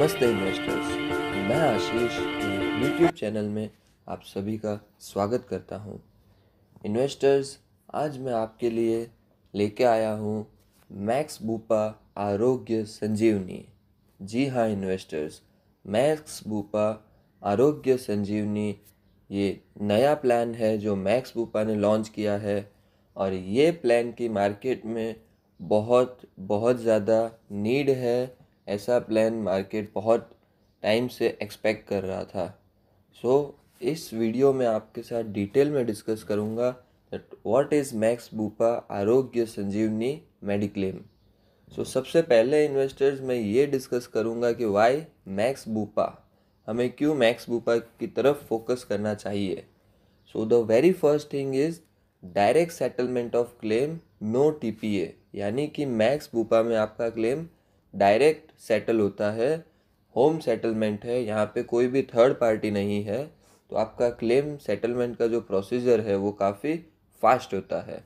नमस्ते इन्वेस्टर्स। मैं आशीष YouTube channel में आप सभी का स्वागत करता हूं। इन्वेस्टर्स, आज मैं आपके लिए लेके आया हूं मैक्स बूपा आरोग्य संजीवनी। जी हाँ इन्वेस्टर्स, मैक्स बूपा आरोग्य संजीवनी ये नया प्लान है जो मैक्स बूपा ने लॉन्च किया है और ये प्लान की मार्केट में बहुत बहुत ज़्यादा नीड है। ऐसा प्लान मार्केट बहुत टाइम से एक्सपेक्ट कर रहा था। इस वीडियो में आपके साथ डिटेल में डिस्कस करूँगा that what is max Bupa आरोग्य संजीवनी मेडिक्लेम। सबसे पहले इन्वेस्टर्स मैं ये डिस्कस करूँगा कि वाई मैक्स बूपा, हमें क्यों मैक्स बूपा की तरफ फोकस करना चाहिए। The very first thing is direct settlement of claim, no TPA, यानी कि मैक्स बूपा में आपका क्लेम डायरेक्ट सेटल होता है, होम सेटलमेंट है, यहाँ पे कोई भी थर्ड पार्टी नहीं है, तो आपका क्लेम सेटलमेंट का जो प्रोसीजर है वो काफ़ी फास्ट होता है।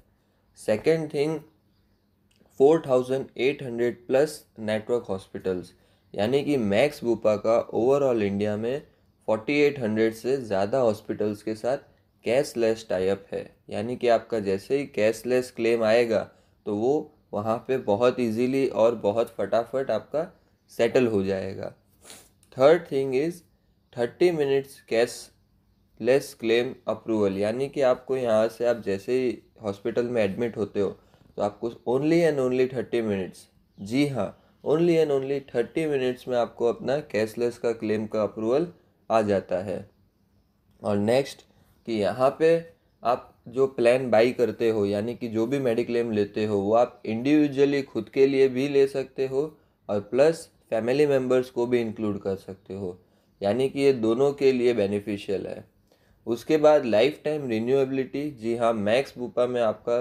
Second thing, 4800 plus network hospitals, यानी कि मैक्स बूपा का ओवरऑल इंडिया में 4800 से ज़्यादा हॉस्पिटल्स के साथ कैशलेस टाइप है, यानी कि आपका जैसे ही कैशलेस क्लेम आएगा तो वो वहाँ पे बहुत इजीली और बहुत फटाफट आपका सेटल हो जाएगा। Third thing is 30 minutes cashless claim approval, यानी कि आपको यहाँ से आप जैसे ही हॉस्पिटल में एडमिट होते हो तो आपको ओनली एंड ओनली 30 मिनट्स, जी हाँ, ओनली एंड ओनली 30 मिनट्स में आपको अपना कैशलेस का क्लेम का अप्रूवल आ जाता है। और नेक्स्ट कि यहाँ पे आप जो प्लान बाई करते हो, यानी कि जो भी मेडिक्लेम लेते हो वो आप इंडिविजुअली खुद के लिए भी ले सकते हो और प्लस फैमिली मेम्बर्स को भी इंक्लूड कर सकते हो, यानी कि ये दोनों के लिए बेनिफिशियल है। उसके बाद लाइफ टाइम रिन्यूएबिलिटी, जी हाँ, मैक्स बूपा में आपका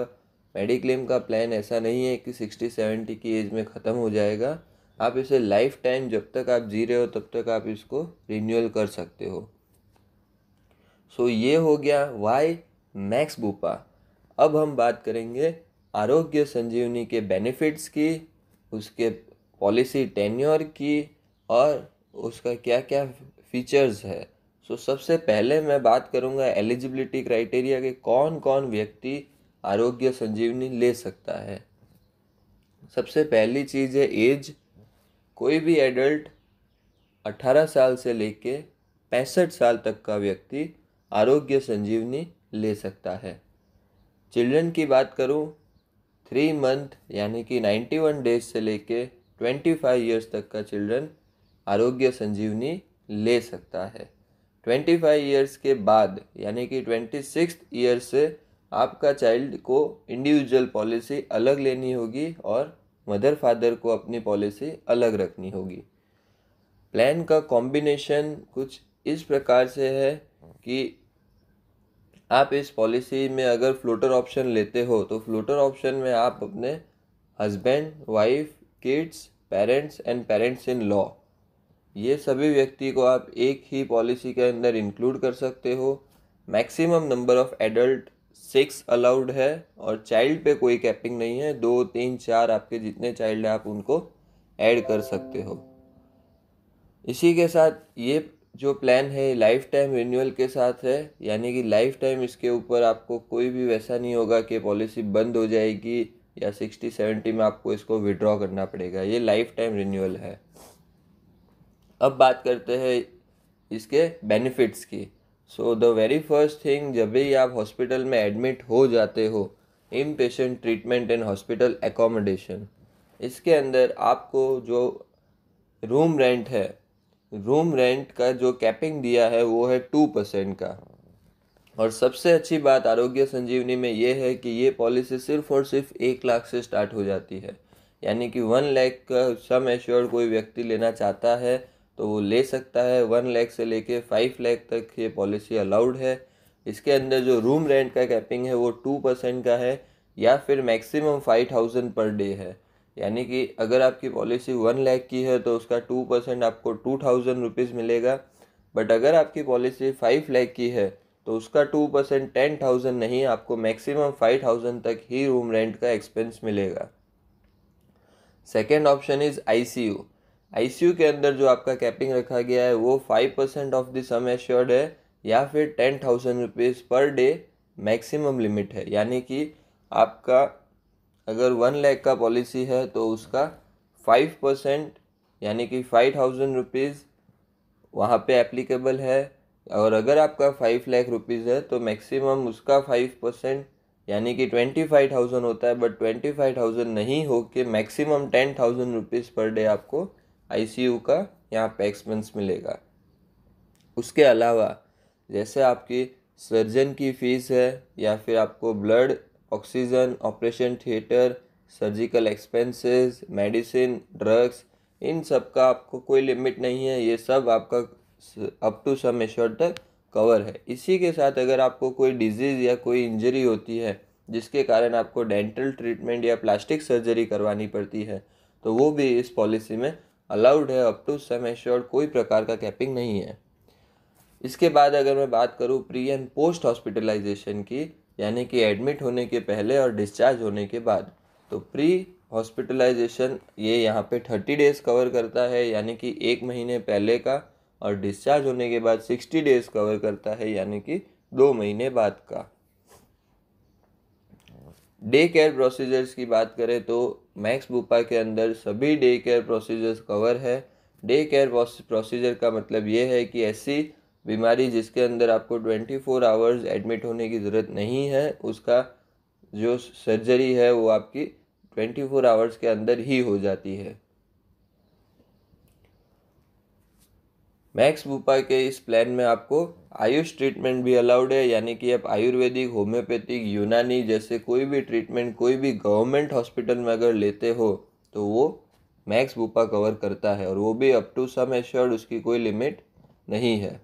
मेडिक्लेम का प्लान ऐसा नहीं है कि 60-70 की एज में ख़त्म हो जाएगा। आप इसे लाइफ टाइम जब तक आप जी रहे हो तब तक आप इसको रिन्यूअल कर सकते हो। ये हो गया वाई मैक्स बूपा। अब हम बात करेंगे आरोग्य संजीवनी के बेनिफिट्स की, उसके पॉलिसी टेन्योर की और उसका क्या क्या फीचर्स है। सबसे पहले मैं बात करूंगा एलिजिबिलिटी क्राइटेरिया के, कौन कौन व्यक्ति आरोग्य संजीवनी ले सकता है। सबसे पहली चीज़ है एज। कोई भी एडल्ट 18 साल से लेके 65 साल तक का व्यक्ति आरोग्य संजीवनी ले सकता है। चिल्ड्रन की बात करूं, 3 मंथ यानी कि 91 डेज से लेके 25 ईयर्स तक का चिल्ड्रन आरोग्य संजीवनी ले सकता है। 25 ईयर्स के बाद यानी कि 26th ईयर से आपका चाइल्ड को इंडिविजुअल पॉलिसी अलग लेनी होगी और मदर फादर को अपनी पॉलिसी अलग रखनी होगी। प्लान का कॉम्बिनेशन कुछ इस प्रकार से है कि आप इस पॉलिसी में अगर फ्लोटर ऑप्शन लेते हो तो फ्लोटर ऑप्शन में आप अपने husband, wife, kids, parents and parents in law, ये सभी व्यक्ति को आप एक ही पॉलिसी के अंदर इंक्लूड कर सकते हो। Maximum number of adult 6 allowed है और चाइल्ड पे कोई कैपिंग नहीं है। 2, 3, 4 आपके जितने चाइल्ड है आप उनको ऐड कर सकते हो। इसी के साथ ये जो प्लान है लाइफ टाइम रिन्यूअल के साथ है, यानी कि लाइफ टाइम इसके ऊपर आपको कोई भी वैसा नहीं होगा कि पॉलिसी बंद हो जाएगी या 60-70 में आपको इसको विड्रॉ करना पड़ेगा। ये लाइफ टाइम रिन्यूअल है। अब बात करते हैं इसके बेनिफिट्स की। द वेरी फर्स्ट थिंग, जब भी आप हॉस्पिटल में एडमिट हो जाते हो, in patient treatment and hospital accommodation, इसके अंदर आपको जो रूम रेंट है, रूम रेंट का जो कैपिंग दिया है वो है 2% का। और सबसे अच्छी बात आरोग्य संजीवनी में ये है कि ये पॉलिसी सिर्फ और सिर्फ 1 लाख से स्टार्ट हो जाती है, यानी कि 1 लाख का सम एश्योर्ड कोई व्यक्ति लेना चाहता है तो वो ले सकता है। 1 लाख से लेके 5 लाख तक ये पॉलिसी अलाउड है। इसके अंदर जो रूम रेंट का कैपिंग है वो 2% का है या फिर मैक्सिमम 5000 पर डे है, यानी कि अगर आपकी पॉलिसी 1 लाख की है तो उसका 2% आपको 2000 रुपीज़ मिलेगा। बट अगर आपकी पॉलिसी 5 लाख की है तो उसका 2% 10,000 नहीं, आपको मैक्सिमम 5,000 तक ही रूम रेंट का एक्सपेंस मिलेगा। Second option is ICU. ICU के अंदर जो आपका कैपिंग रखा गया है वो 5% ऑफ द सम एश्योर्ड है या फिर 10,000 rupees per day maximum limit है। यानी कि आपका अगर 1 लाख का पॉलिसी है तो उसका 5% यानी कि 5,000 रुपीज़ वहाँ पे एप्लीकेबल है। और अगर आपका 5 लाख रुपीज़ है तो मैक्सिमम उसका 5% यानी कि 25,000 होता है, बट 25,000 नहीं हो के मैक्सिमम 10,000 रुपीज़ पर डे आपको आईसीयू का यहाँ पे एक्सपेंस मिलेगा। उसके अलावा जैसे आपकी सर्जन की फ़ीस है या फिर आपको blood, oxygen, operation theatre, surgical expenses, medicine, drugs, इन सब का आपको कोई लिमिट नहीं है। ये सब आपका अप टू सम एश्योर्ड तक कवर है। इसी के साथ अगर आपको कोई डिजीज़ या कोई इंजरी होती है जिसके कारण आपको डेंटल ट्रीटमेंट या प्लास्टिक सर्जरी करवानी पड़ती है तो वो भी इस पॉलिसी में अलाउड है। अप टू सम एश्योर्ड कोई प्रकार का कैपिंग नहीं है। इसके बाद अगर मैं बात करूँ प्री एंड पोस्ट हॉस्पिटलाइजेशन की, यानी कि एडमिट होने के पहले और डिस्चार्ज होने के बाद, तो प्री हॉस्पिटलाइजेशन ये यहाँ पे 30 डेज़ कवर करता है यानी कि 1 महीने पहले का, और डिस्चार्ज होने के बाद 60 डेज़ कवर करता है यानी कि 2 महीने बाद का। डे केयर प्रोसीजर्स की बात करें तो मैक्स बुपा के अंदर सभी डे केयर प्रोसीजर्स कवर है। डे केयर प्रोसीजर का मतलब ये है कि ऐसी बीमारी जिसके अंदर आपको 24 आवर्स एडमिट होने की ज़रूरत नहीं है, उसका जो सर्जरी है वो आपकी 24 आवर्स के अंदर ही हो जाती है। मैक्स बुपा के इस प्लान में आपको आयुष ट्रीटमेंट भी अलाउड है, यानी कि आप आयुर्वेदिक, होम्योपैथिक, यूनानी जैसे कोई भी ट्रीटमेंट कोई भी गवर्नमेंट हॉस्पिटल में अगर लेते हो तो वो मैक्स बुपा कवर करता है, और वो भी अप टू सम एश्योर्ड, उसकी कोई लिमिट नहीं है।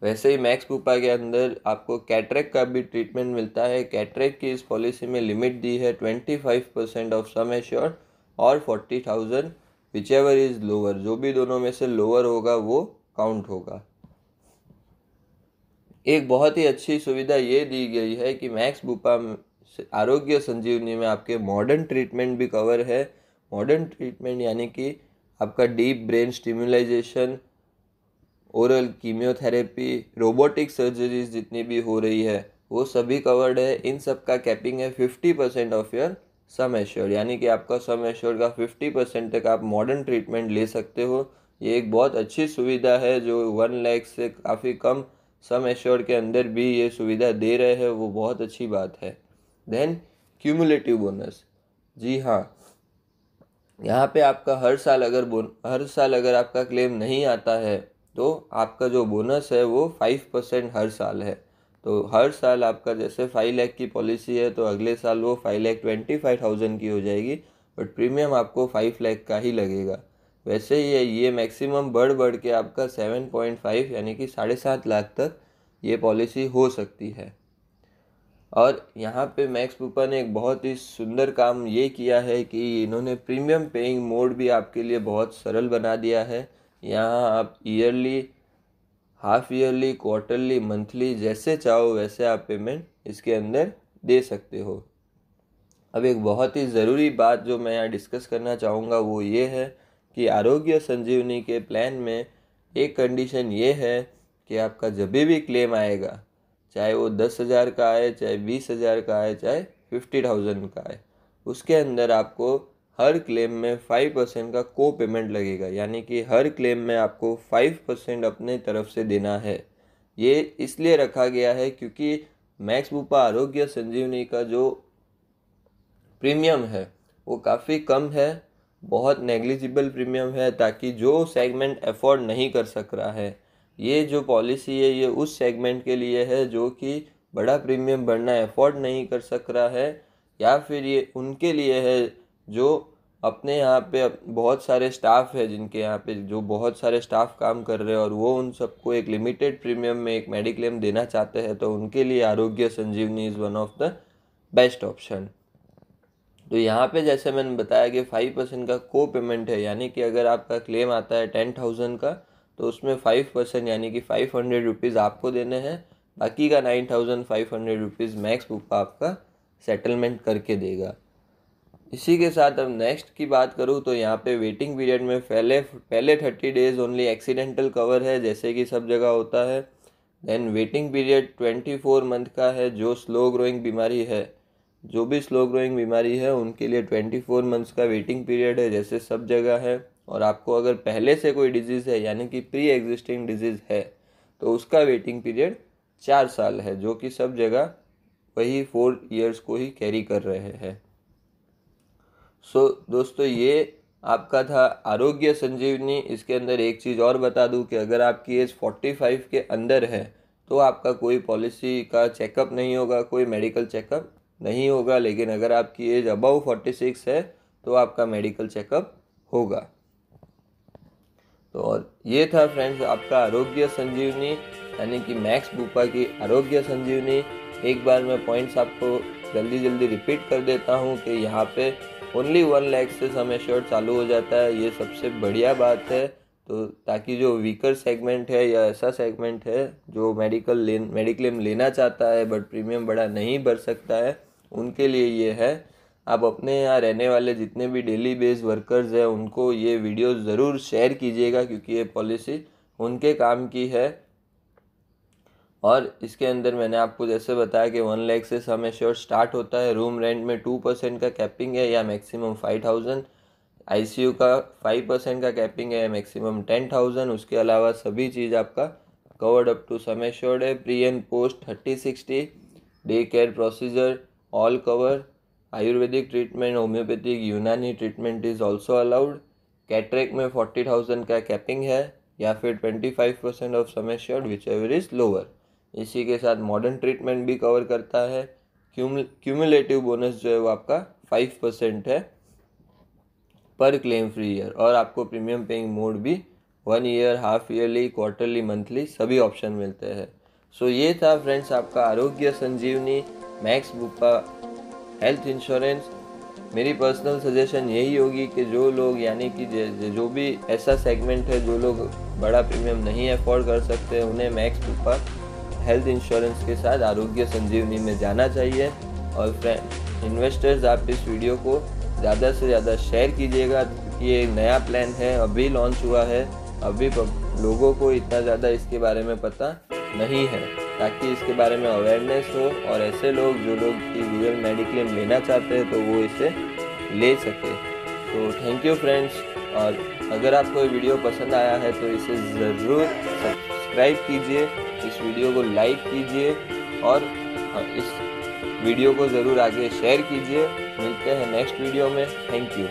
वैसे ही मैक्स बुपा के अंदर आपको कैटरेक्ट का भी ट्रीटमेंट मिलता है। कैटरेक्ट की इस पॉलिसी में लिमिट दी है 25% ऑफ सम एश्योर्ड और 40,000 विच एवर इज लोअर। जो भी दोनों में से लोअर होगा वो काउंट होगा। एक बहुत ही अच्छी सुविधा ये दी गई है कि मैक्स बुपा आरोग्य संजीवनी में आपके मॉडर्न ट्रीटमेंट भी कवर है। मॉडर्न ट्रीटमेंट यानी कि आपका deep brain stimulation, oral chemotherapy, robotic surgeries जितनी भी हो रही है वो सभी कवर्ड है। इन सब का कैपिंग है 50% ऑफ योर सम एश्योर्ड, यानी कि आपका सम एश्योर्ड का 50% तक आप मॉडर्न ट्रीटमेंट ले सकते हो। ये एक बहुत अच्छी सुविधा है जो 1 लाख से काफ़ी कम सम एश्योर्ड के अंदर भी ये सुविधा दे रहे हैं, वो बहुत अच्छी बात है। देन क्यूमुलेटिव बोनस, जी हाँ, यहाँ पे आपका हर साल अगर आपका क्लेम नहीं आता है तो आपका जो बोनस है वो 5% हर साल है। तो हर साल आपका जैसे 5 लाख की पॉलिसी है तो अगले साल वो 5,25,000 की हो जाएगी, बट प्रीमियम आपको 5 लाख का ही लगेगा। वैसे ही ये मैक्सिमम बढ़ के आपका 7.5 यानी कि 7.5 लाख तक ये पॉलिसी हो सकती है। और यहाँ पे मैक्स बुपा ने एक बहुत ही सुंदर काम ये किया है कि इन्होंने प्रीमियम पेइंग मोड भी आपके लिए बहुत सरल बना दिया है। यहाँ आप yearly, half yearly, quarterly, monthly जैसे चाहो वैसे आप पेमेंट इसके अंदर दे सकते हो। अब एक बहुत ही ज़रूरी बात जो मैं यहाँ डिस्कस करना चाहूँगा वो ये है कि आरोग्य संजीवनी के प्लान में एक कंडीशन ये है कि आपका जब भी क्लेम आएगा, चाहे वो 10,000 का आए, चाहे 20,000 का आए, चाहे 50,000 का आए, उसके अंदर आपको हर क्लेम में 5% का को पेमेंट लगेगा। यानी कि हर क्लेम में आपको 5% अपने तरफ से देना है। ये इसलिए रखा गया है क्योंकि मैक्स बुपा आरोग्य संजीवनी का जो प्रीमियम है वो काफ़ी कम है, बहुत नेग्लिजिबल प्रीमियम है, ताकि जो सेगमेंट अफोर्ड नहीं कर सक रहा है, ये जो पॉलिसी है ये उस सेगमेंट के लिए है जो कि बड़ा प्रीमियम भरना अफोर्ड नहीं कर सक रहा है, या फिर ये उनके लिए है जो अपने यहाँ पे बहुत सारे स्टाफ है, जिनके यहाँ पे जो बहुत सारे स्टाफ काम कर रहे हैं और वो उन सबको एक लिमिटेड प्रीमियम में एक मेडिक्लेम देना चाहते हैं, तो उनके लिए Arogya Sanjeevani is one of the best option. तो यहाँ पे जैसे मैंने बताया कि 5% का को पेमेंट है, यानी कि अगर आपका क्लेम आता है 10,000 का तो उसमें 5% यानी कि 500 रुपीज़ आपको देने हैं, बाकी का 9,500 रुपीज़ मैक्स बुपा आपका सेटलमेंट करके देगा। इसी के साथ अब नेक्स्ट की बात करूँ तो यहाँ पे वेटिंग पीरियड में पहले 30 डेज ओनली एक्सीडेंटल कवर है, जैसे कि सब जगह होता है। देन वेटिंग पीरियड 24 मंथ का है। जो स्लो ग्रोइंग बीमारी है, जो भी स्लो ग्रोइंग बीमारी है उनके लिए 24 मंथ्स का वेटिंग पीरियड है, जैसे सब जगह है। और आपको अगर पहले से कोई डिजीज़ है यानी कि प्री एग्जिस्टिंग डिजीज़ है तो उसका वेटिंग पीरियड 4 साल है, जो कि सब जगह वही 4 ईयर्स को ही कैरी कर रहे हैं। सो दोस्तों, ये आपका था आरोग्य संजीवनी। इसके अंदर एक चीज़ और बता दूं कि अगर आपकी एज 45 के अंदर है तो आपका कोई पॉलिसी का चेकअप नहीं होगा, कोई मेडिकल चेकअप नहीं होगा। लेकिन अगर आपकी एज अबव 46 है तो आपका मेडिकल चेकअप होगा। तो और ये था फ्रेंड्स आपका आरोग्य संजीवनी, यानी कि मैक्स बुपा की आरोग्य संजीवनी। एक बार मैं पॉइंट्स आपको जल्दी जल्दी रिपीट कर देता हूँ कि यहाँ पे ओनली 1 लाख से सम एश्योर्ड चालू हो जाता है। ये सबसे बढ़िया बात है। तो ताकि जो वीकर सेगमेंट है या ऐसा सेगमेंट है जो मेडिक्लेम लेना चाहता है बट प्रीमियम बड़ा नहीं भर सकता है, उनके लिए ये है। आप अपने यहाँ रहने वाले जितने भी डेली बेस वर्कर्स हैं उनको ये वीडियो ज़रूर शेयर कीजिएगा, क्योंकि ये पॉलिसी उनके काम की है। और इसके अंदर मैंने आपको जैसे बताया कि 1 लाख से सम एश्योर्ड स्टार्ट होता है। रूम रेंट में 2% का कैपिंग है या मैक्सिमम 5000। आईसीयू का 5% का कैपिंग है या मैक्सिमम 10,000। उसके अलावा सभी चीज़ आपका covered up to sum assured है। Pre and post 30-60, day care procedure all cover. Ayurvedic treatment, homeopathic, Unani treatment is also allowed. Cataract में 40,000 का कैपिंग है या फिर 25% of sum assured whichever is lower. इसी के साथ मॉडर्न ट्रीटमेंट भी कवर करता है। क्यूमुलेटिव बोनस जो है वो आपका 5% है पर क्लेम फ्री ईयर। और आपको प्रीमियम पेइंग मोड भी 1 year, half yearly, quarterly, monthly सभी ऑप्शन मिलते हैं। सो ये था फ्रेंड्स आपका आरोग्य संजीवनी मैक्स बुपा हेल्थ इंश्योरेंस। मेरी पर्सनल सजेशन यही होगी कि जो लोग यानी कि जो भी ऐसा सेगमेंट है जो लोग बड़ा प्रीमियम नहीं अफोर्ड कर सकते, उन्हें मैक्स बुपा हेल्थ इंश्योरेंस के साथ आरोग्य संजीवनी में जाना चाहिए। और फ्रेंड इन्वेस्टर्स, आप इस वीडियो को ज़्यादा से ज़्यादा शेयर कीजिएगा, क्योंकि ये नया प्लान है, अभी लॉन्च हुआ है, अभी लोगों को इतना ज़्यादा इसके बारे में पता नहीं है, ताकि इसके बारे में अवेयरनेस हो और ऐसे लोग जो लोग की रियल मेडिक्लेम लेना चाहते हैं तो वो इसे ले सके। तो थैंक यू फ्रेंड्स। और अगर आपको ये वीडियो पसंद आया है तो इसे ज़रूर सब्सक्राइब कीजिए, इस वीडियो को लाइक कीजिए और इस वीडियो को ज़रूर आगे शेयर कीजिए। मिलते हैं नेक्स्ट वीडियो में। Thank you.